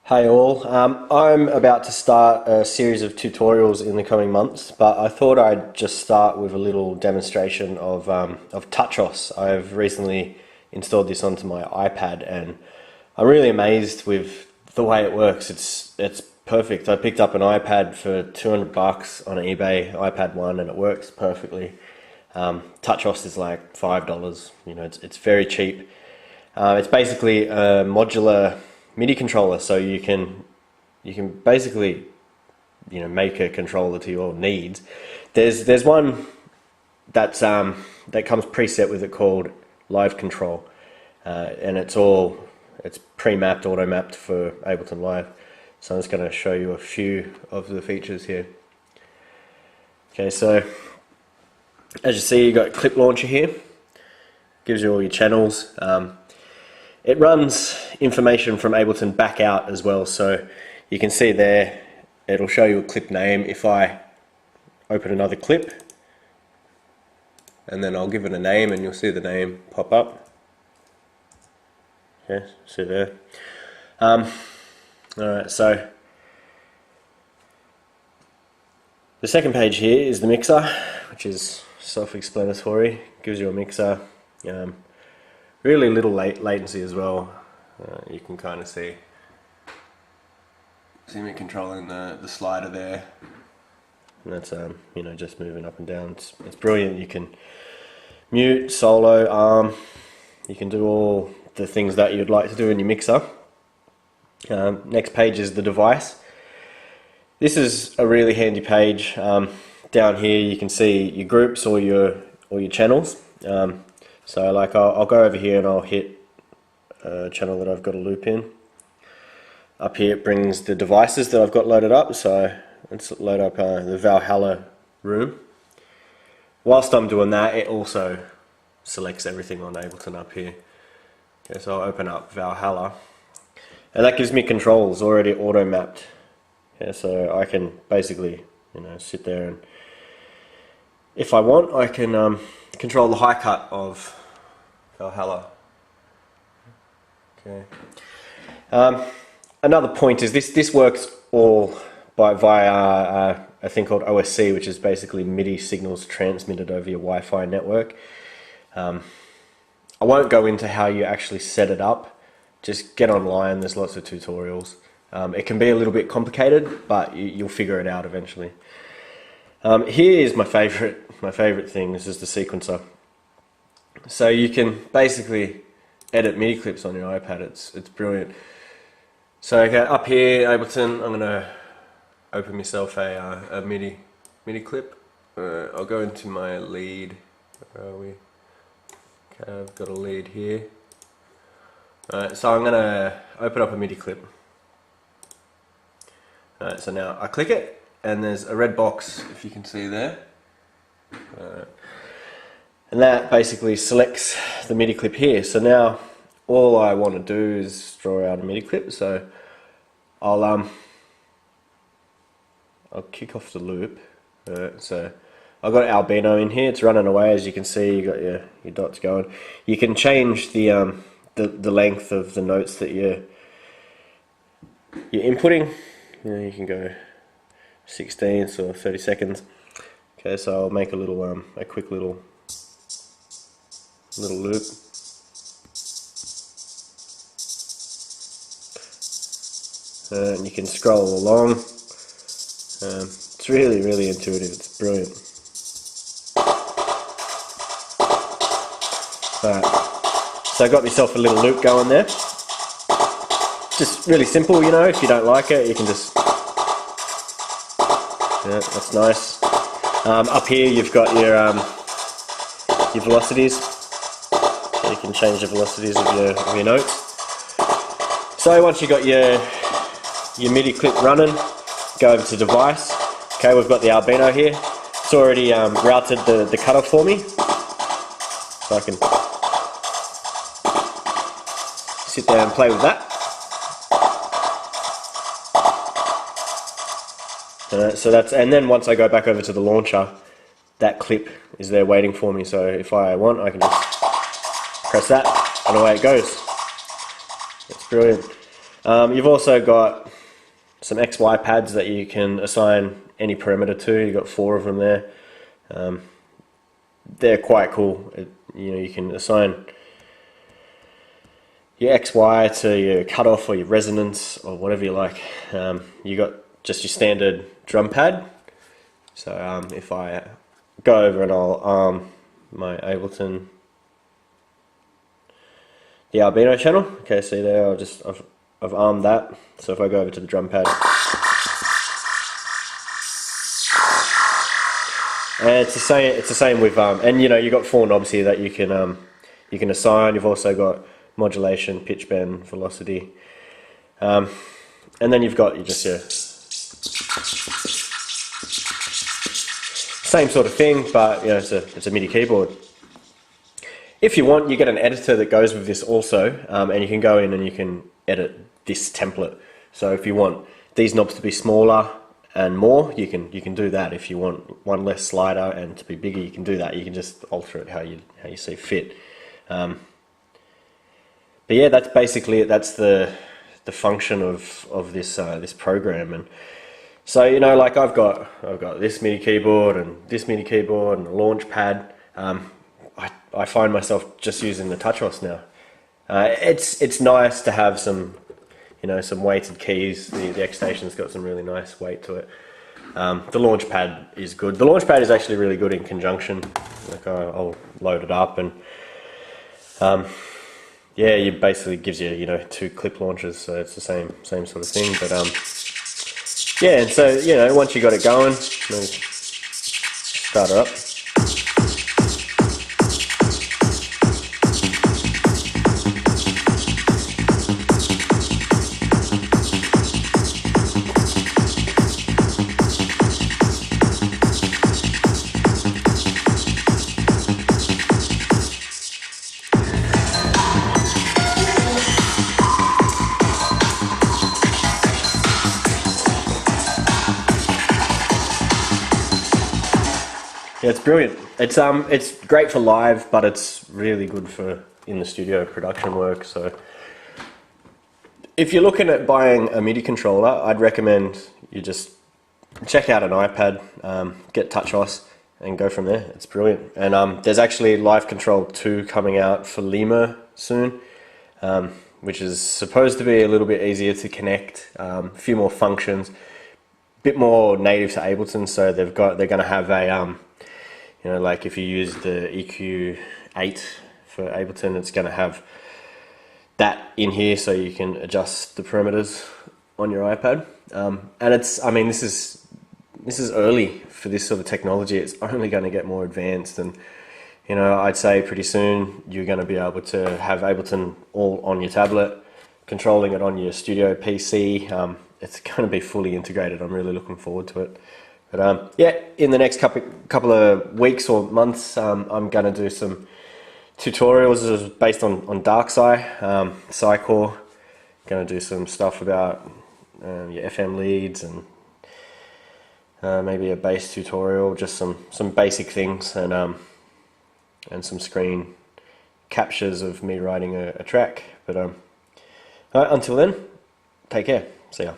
Hey all, I'm about to start a series of tutorials in the coming months, but I thought I'd just start with a little demonstration of touchOSC. I've recently installed this onto my iPad and I'm really amazed with the way it works. It's perfect. I picked up an iPad for 200 bucks on eBay, iPad 1, and it works perfectly. touchOSC is like $5, you know, it's very cheap. It's basically a modular MIDI controller, so you can basically, you know, make a controller to your needs. There's one that's that comes preset with it called Live Control, and it's pre-mapped, auto-mapped for Ableton Live. So I'm just going to show you a few of the features here. Okay, so as you see, you got Clip Launcher here. Gives you all your channels. It runs information from Ableton back out as well, so you can see there it'll show you a clip name. If I open another clip and then I'll give it a name, and you'll see the name pop up. Okay, see there. Alright, so the second page here is the mixer, which is self-explanatory. Gives you a mixer. Really little latency as well. You can kind of see me controlling the slider there, and that's you know, just moving up and down. It's brilliant. You can mute, solo, arm. You can do all the things that you'd like to do in your mixer. Next page is the device. This is a really handy page. Down here you can see your groups or your channels. So like I'll go over here and I'll hit a channel that I've got a loop in. Up here it brings the devices that I've got loaded up, so let's load up the Valhalla room. Whilst I'm doing that, it also selects everything on Ableton up here. Okay, so I'll open up Valhalla, and that gives me controls already auto-mapped. Yeah, so I can basically, you know, sit there and if I want, I can control the high cut of Valhalla. Okay. Another point is this works all via a thing called OSC, which is basically MIDI signals transmitted over your Wi-Fi network. I won't go into how you actually set it up. Just get online. There's lots of tutorials. It can be a little bit complicated, but you'll figure it out eventually. Here is my favorite thing. This is the sequencer. So you can basically edit MIDI clips on your iPad. It's brilliant. So okay, up here, Ableton, I'm gonna open myself a MIDI clip. I'll go into my lead. Where are we? Okay, I've got a lead here. Alright, so I'm gonna open up a MIDI clip. Alright, so now I click it, and there's a red box, if you can see there. And that basically selects the MIDI clip here. So now all I want to do is draw out a MIDI clip. So I'll kick off the loop. So I've got albino in here. It's running away, as you can see. You got your dots going. You can change the length of the notes that you're inputting. You know, you can go 16ths or 30 seconds. Okay, so I'll make a quick little loop. And you can scroll along. It's really intuitive. It's brilliant. Alright, so I got myself a little loop going there. Just really simple, you know. If you don't like it, you can just, yeah, that's nice. Up here you've got your velocities. So you can change the velocities of your notes. So once you've got your MIDI clip running, go over to device. Okay, we've got the albino here. It's already routed the cutoff for me. So I can sit there and play with that. So that's, and then once I go back over to the launcher, that clip is there waiting for me. So if I want, I can just press that and away it goes. It's brilliant. You've also got some XY pads that you can assign any parameter to. You've got 4 of them there. They're quite cool. You can assign your XY to your cutoff or your resonance or whatever you like. You got just your standard drum pad. So if I go over and I'll arm my Ableton, the Albino channel. Okay, see there, I've armed that. So if I go over to the drum pad, and it's the same with and you got 4 knobs here that you can assign. You've also got modulation, pitch bend, velocity, and then you've got just your same sort of thing, but it's a MIDI keyboard. If you want, you get an editor that goes with this also, and you can go in and you can edit this template. So if you want these knobs to be smaller and more, you can do that. If you want one less slider and to be bigger, you can do that. You can just alter it how you see fit. But yeah, that's basically it. That's the function of this program. And so like I've got this MIDI keyboard and this MIDI keyboard and a launch pad. I find myself just using the touchOSC now. It's nice to have some some weighted keys. The X Station's got some really nice weight to it. The launch pad is good. The launch pad is actually really good in conjunction. Like I'll load it up and yeah, it basically gives you 2 clip launchers, so it's the same sort of thing. But yeah, and so once you got it going, start it up. Yeah, it's brilliant. It's great for live, but it's really good for in the studio production work. So if you're looking at buying a MIDI controller, I'd recommend you just check out an iPad, get touchOSC, and go from there. It's brilliant. And there's actually Live Control 2 coming out for Lima soon, which is supposed to be a little bit easier to connect, a few more functions, a bit more native to Ableton. So they're going to have a like if you use the EQ8 for Ableton, it's going to have that in here, so you can adjust the parameters on your iPad. And this is early for this sort of technology. It's only going to get more advanced, and I'd say pretty soon you're going to be able to have Ableton all on your tablet, controlling it on your studio PC. It's going to be fully integrated. I'm really looking forward to it. But yeah, in the next couple of weeks or months, I'm going to do some tutorials based on DarkSci, Psycore. Going to do some stuff about your FM leads and maybe a bass tutorial, just some basic things, and some screen captures of me writing a track. But until then, take care. See ya.